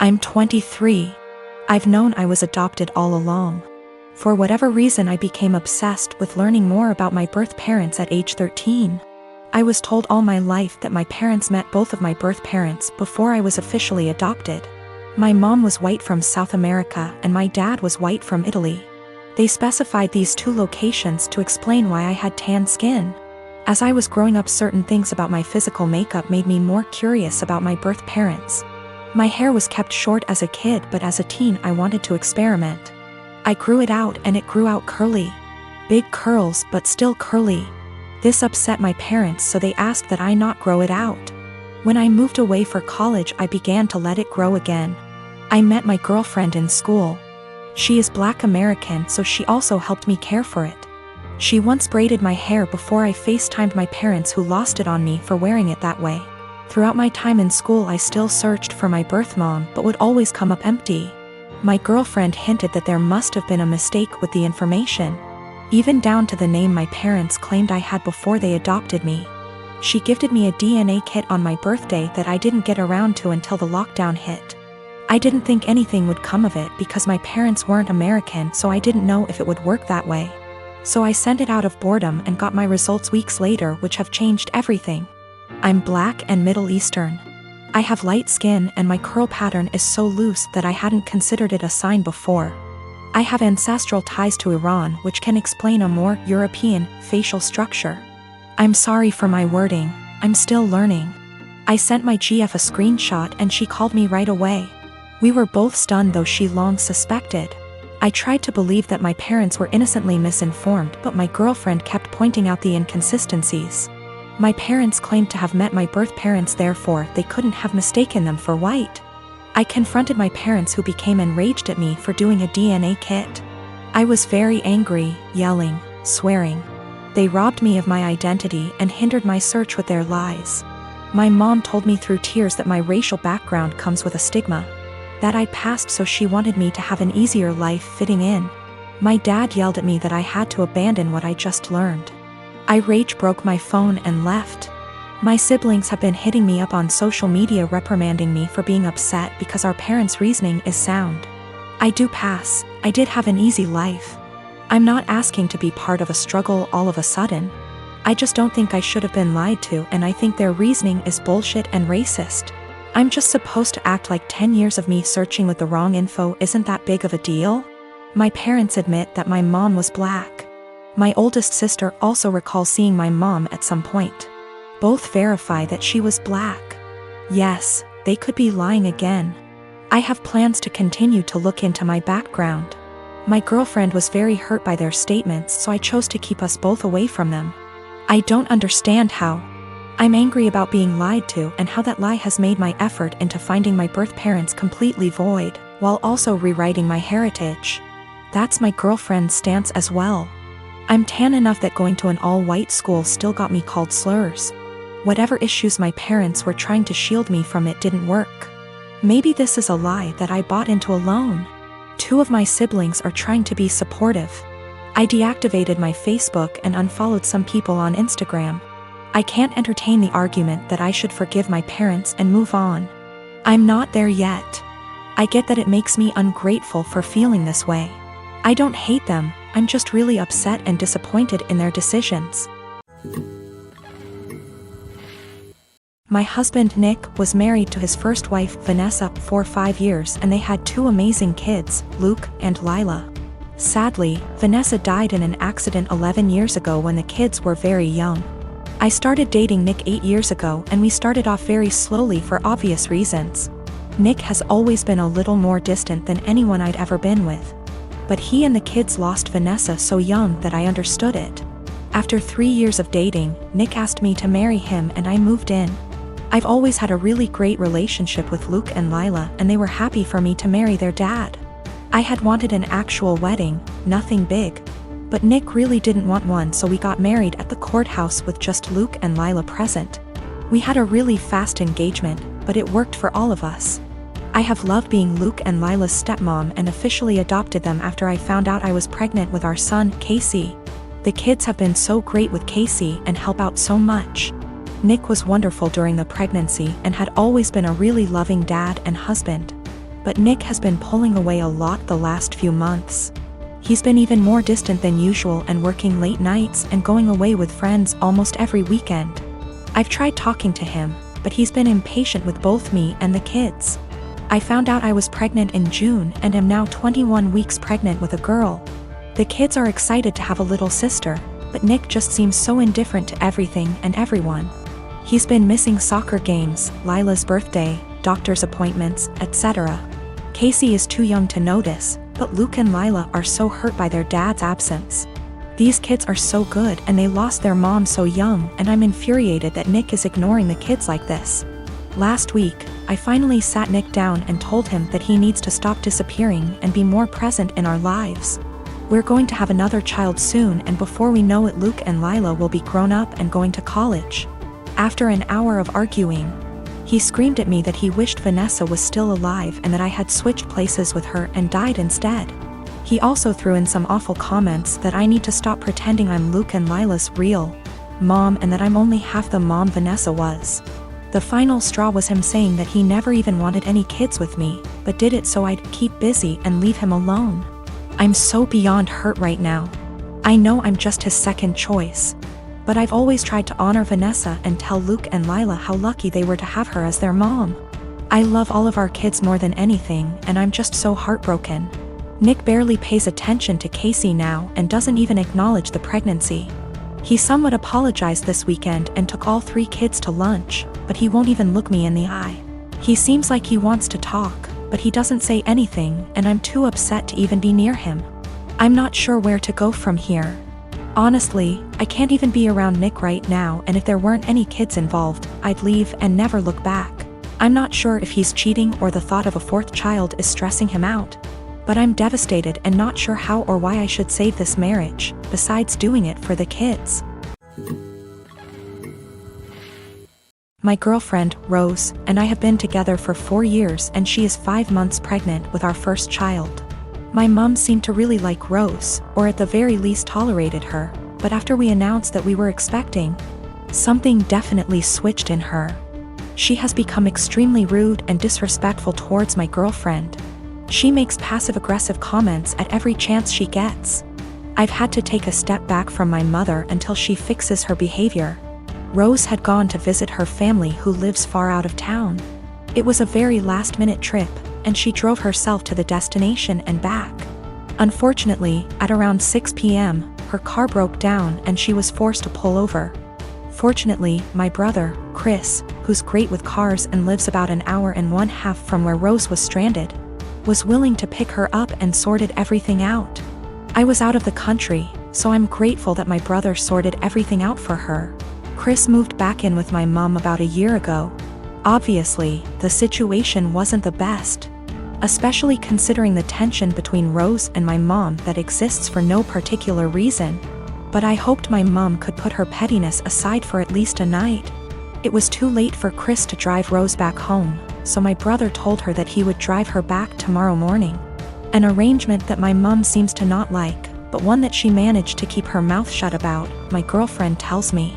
I'm 23. I've known I was adopted all along. For whatever reason, I became obsessed with learning more about my birth parents at age 13. I was told all my life that my parents met both of my birth parents before I was officially adopted. My mom was white from South America and my dad was white from Italy. They specified these two locations to explain why I had tan skin. As I was growing up, certain things about my physical makeup made me more curious about my birth parents. My hair was kept short as a kid, but as a teen I wanted to experiment. I grew it out and it grew out curly. Big curls, but still curly. This upset my parents, so they asked that I not grow it out. When I moved away for college, I began to let it grow again. I met my girlfriend in school. She is Black American, so she also helped me care for it. She once braided my hair before I FaceTimed my parents, who lost it on me for wearing it that way. Throughout my time in school, I still searched for my birth mom, but would always come up empty. My girlfriend hinted that there must have been a mistake with the information, even down to the name my parents claimed I had before they adopted me. She gifted me a DNA kit on my birthday that I didn't get around to until the lockdown hit. I didn't think anything would come of it because my parents weren't American, so I didn't know if it would work that way. So I sent it out of boredom and got my results weeks later, which have changed everything. I'm Black and Middle Eastern. I have light skin and my curl pattern is so loose that I hadn't considered it a sign before. I have ancestral ties to Iran, which can explain a more European facial structure. I'm sorry for my wording, I'm still learning. I sent my GF a screenshot and she called me right away. We were both stunned, though she long suspected. I tried to believe that my parents were innocently misinformed, but my girlfriend kept pointing out the inconsistencies. My parents claimed to have met my birth parents, therefore they couldn't have mistaken them for white. I confronted my parents, who became enraged at me for doing a DNA kit. I was very angry, yelling, swearing. They robbed me of my identity and hindered my search with their lies. My mom told me through tears that my racial background comes with a stigma that I'd passed, so she wanted me to have an easier life fitting in. My dad yelled at me that I had to abandon what I just learned. I rage broke my phone and left. My siblings have been hitting me up on social media, reprimanding me for being upset because our parents' reasoning is sound. I do pass, I did have an easy life. I'm not asking to be part of a struggle all of a sudden. I just don't think I should have been lied to, and I think their reasoning is bullshit and racist. I'm just supposed to act like 10 years of me searching with the wrong info isn't that big of a deal? My parents admit that my mom was Black. My oldest sister also recalls seeing my mom at some point. Both verify that she was Black. Yes, they could be lying again. I have plans to continue to look into my background. My girlfriend was very hurt by their statements, so I chose to keep us both away from them. I don't understand how. I'm angry about being lied to and how that lie has made my effort into finding my birth parents completely void, while also rewriting my heritage. That's my girlfriend's stance as well. I'm tan enough that going to an all-white school still got me called slurs. Whatever issues my parents were trying to shield me from, it didn't work. Maybe this is a lie that I bought into alone. 2 of my siblings are trying to be supportive. I deactivated my Facebook and unfollowed some people on Instagram. I can't entertain the argument that I should forgive my parents and move on. I'm not there yet. I get that it makes me ungrateful for feeling this way. I don't hate them, I'm just really upset and disappointed in their decisions. My husband Nick was married to his first wife Vanessa for 5 years, and they had 2 amazing kids, Luke and Lila. Sadly, Vanessa died in an accident 11 years ago when the kids were very young. I started dating Nick 8 years ago, and we started off very slowly for obvious reasons. Nick has always been a little more distant than anyone I'd ever been with. But he and the kids lost Vanessa so young that I understood it. After 3 years of dating, Nick asked me to marry him and I moved in. I've always had a really great relationship with Luke and Lila, and they were happy for me to marry their dad. I had wanted an actual wedding, nothing big. But Nick really didn't want one, so we got married at the courthouse with just Luke and Lila present. We had a really fast engagement, but it worked for all of us. I have loved being Luke and Lila's stepmom and officially adopted them after I found out I was pregnant with our son, Casey. The kids have been so great with Casey and help out so much. Nick was wonderful during the pregnancy and had always been a really loving dad and husband. but Nick has been pulling away a lot the last few months. He's been even more distant than usual and working late nights and going away with friends almost every weekend. I've tried talking to him, but he's been impatient with both me and the kids. I found out I was pregnant in June and am now 21 weeks pregnant with a girl. The kids are excited to have a little sister, but Nick just seems so indifferent to everything and everyone. He's been missing soccer games, Lila's birthday, doctor's appointments, etc. Casey is too young to notice, but Luke and Lila are so hurt by their dad's absence. These kids are so good and they lost their mom so young, and I'm infuriated that Nick is ignoring the kids like this. Last week, I finally sat Nick down and told him that he needs to stop disappearing and be more present in our lives. We're going to have another child soon, and before we know it, Luke and Lila will be grown up and going to college. After an hour of arguing, he screamed at me that he wished Vanessa was still alive and that I had switched places with her and died instead. He also threw in some awful comments that I need to stop pretending I'm Luke and Lila's real mom and that I'm only half the mom Vanessa was. The final straw was him saying that he never even wanted any kids with me, but did it so I'd keep busy and leave him alone. I'm so beyond hurt right now. I know I'm just his second choice, but I've always tried to honor Vanessa and tell Luke and Lila how lucky they were to have her as their mom. I love all of our kids more than anything, and I'm just so heartbroken. Nick barely pays attention to Casey now and doesn't even acknowledge the pregnancy. He somewhat apologized this weekend and took all 3 kids to lunch, but he won't even look me in the eye. He seems like he wants to talk, but he doesn't say anything, and I'm too upset to even be near him. I'm not sure where to go from here. Honestly, I can't even be around Nick right now, and if there weren't any kids involved, I'd leave and never look back. I'm not sure if he's cheating or the thought of a 4th child is stressing him out. But I'm devastated and not sure how or why I should save this marriage, besides doing it for the kids. My girlfriend, Rose, and I have been together for 4 years, and she is 5 months pregnant with our first child. My mom seemed to really like Rose, or at the very least tolerated her, but after we announced that we were expecting, something definitely switched in her. She has become extremely rude and disrespectful towards my girlfriend. She makes passive-aggressive comments at every chance she gets. I've had to take a step back from my mother until she fixes her behavior. Rose had gone to visit her family who lives far out of town. It was a very last-minute trip, and she drove herself to the destination and back. Unfortunately, at around 6 p.m., her car broke down and she was forced to pull over. Fortunately, my brother, Chris, who's great with cars and lives about an hour and 1/2 from where Rose was stranded, was willing to pick her up and sorted everything out. I was out of the country, so I'm grateful that my brother sorted everything out for her. Chris moved back in with my mom about a year ago. Obviously, the situation wasn't the best, especially considering the tension between Rose and my mom that exists for no particular reason. But I hoped my mom could put her pettiness aside for at least a night. It was too late for Chris to drive Rose back home, so my brother told her that he would drive her back tomorrow morning. An arrangement that my mom seems to not like, but one that she managed to keep her mouth shut about, my girlfriend tells me.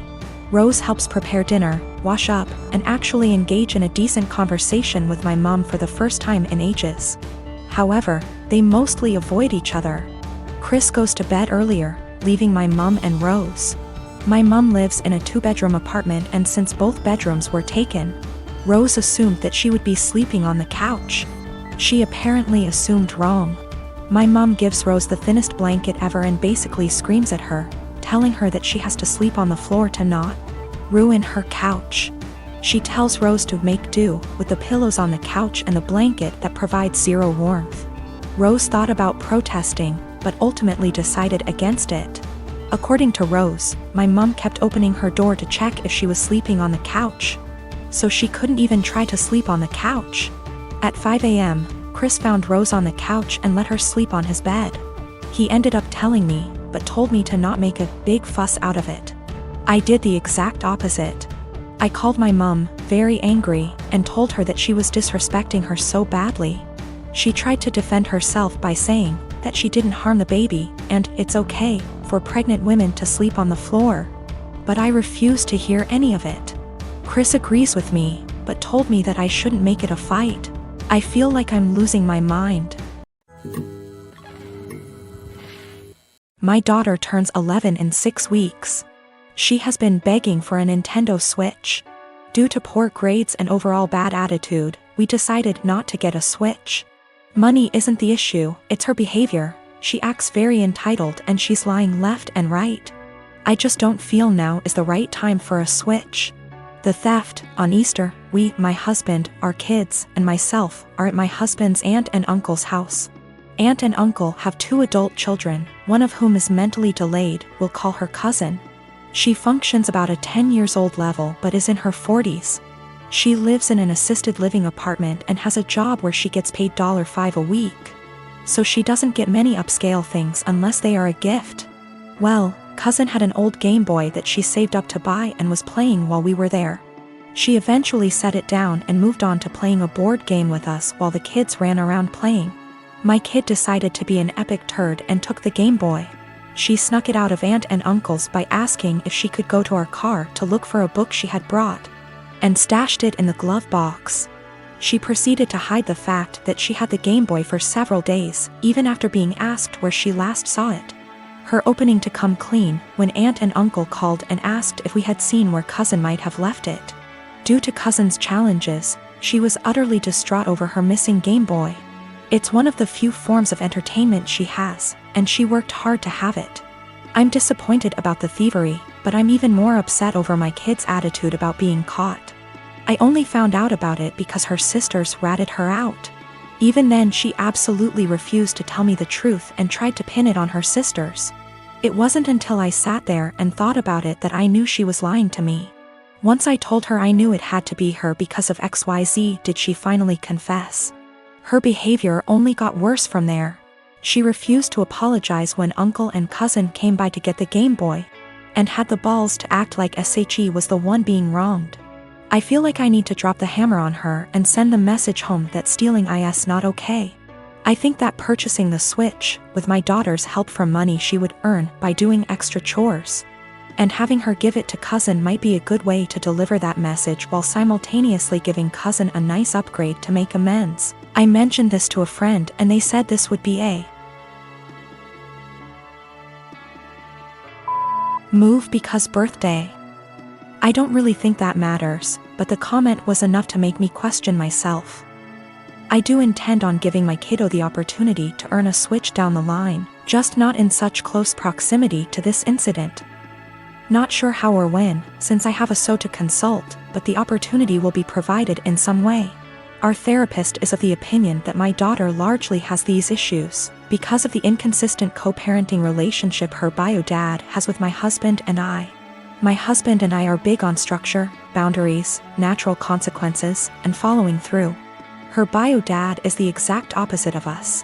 Rose helps prepare dinner, wash up, and actually engage in a decent conversation with my mom for the first time in ages. However, they mostly avoid each other. Chris goes to bed earlier, leaving my mom and Rose. My mom lives in a 2-bedroom apartment, and since both bedrooms were taken, Rose assumed that she would be sleeping on the couch. She apparently assumed wrong. My mom gives Rose the thinnest blanket ever and basically screams at her, telling her that she has to sleep on the floor to not ruin her couch. She tells Rose to make do with the pillows on the couch and the blanket that provides zero warmth. Rose thought about protesting, but ultimately decided against it. According to Rose, my mom kept opening her door to check if she was sleeping on the couch, so she couldn't even try to sleep on the couch. At 5 a.m., Chris found Rose on the couch and let her sleep on his bed. He ended up telling me, but told me to not make a big fuss out of it. I did the exact opposite. I called my mom, very angry, and told her that she was disrespecting her so badly. She tried to defend herself by saying that she didn't harm the baby, and it's okay for pregnant women to sleep on the floor. But I refused to hear any of it. Chris agrees with me, but told me that I shouldn't make it a fight. I feel like I'm losing my mind. My daughter turns 11 in 6 weeks. She has been begging for a Nintendo Switch. Due to poor grades and overall bad attitude, we decided not to get a Switch. Money isn't the issue, it's her behavior. She acts very entitled and she's lying left and right. I just don't feel now is the right time for a Switch. The theft, on Easter, we, my husband, our kids, and myself, are at my husband's aunt and uncle's house. Aunt and uncle have 2 adult children, one of whom is mentally delayed, we'll call her cousin. She functions about a 10 years old level but is in her 40s. She lives in an assisted living apartment and has a job where she gets paid $5 a week. So she doesn't get many upscale things unless they are a gift. Well, cousin had an old Game Boy that she saved up to buy and was playing while we were there. She eventually set it down and moved on to playing a board game with us while the kids ran around playing. My kid decided to be an epic turd and took the Game Boy. She snuck it out of aunt and uncle's by asking if she could go to our car to look for a book she had brought, and stashed it in the glove box. She proceeded to hide the fact that she had the Game Boy for several days, even after being asked where she last saw it. Her opening to come clean when aunt and uncle called and asked if we had seen where cousin might have left it. Due to cousin's challenges, she was utterly distraught over her missing Game Boy. It's one of the few forms of entertainment she has, and she worked hard to have it. I'm disappointed about the thievery, but I'm even more upset over my kid's attitude about being caught. I only found out about it because her sisters ratted her out. Even then she absolutely refused to tell me the truth and tried to pin it on her sisters. It wasn't until I sat there and thought about it that I knew she was lying to me. Once I told her I knew it had to be her because of XYZ did she finally confess. Her behavior only got worse from there. She refused to apologize when uncle and cousin came by to get the Game Boy, and had the balls to act like SHE was the one being wronged. I feel like I need to drop the hammer on her and send the message home that stealing is not okay. I think that purchasing the Switch, with my daughter's help from money she would earn by doing extra chores, and having her give it to cousin might be a good way to deliver that message while simultaneously giving cousin a nice upgrade to make amends. I mentioned this to a friend and they said this would be a move because birthday. I don't really think that matters, but the comment was enough to make me question myself. I do intend on giving my kiddo the opportunity to earn a Switch down the line, just not in such close proximity to this incident. Not sure how or when, since I have a SO to consult, but the opportunity will be provided in some way. Our therapist is of the opinion that my daughter largely has these issues because of the inconsistent co-parenting relationship her bio dad has with my husband and I. My husband and I are big on structure, boundaries, natural consequences, and following through. Her bio dad is the exact opposite of us.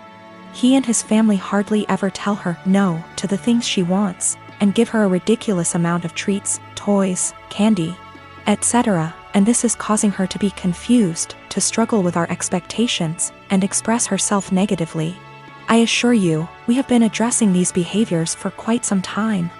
He and his family hardly ever tell her no to the things she wants, and give her a ridiculous amount of treats, toys, candy, etc., and this is causing her to be confused, to struggle with our expectations, and express herself negatively. I assure you, we have been addressing these behaviors for quite some time.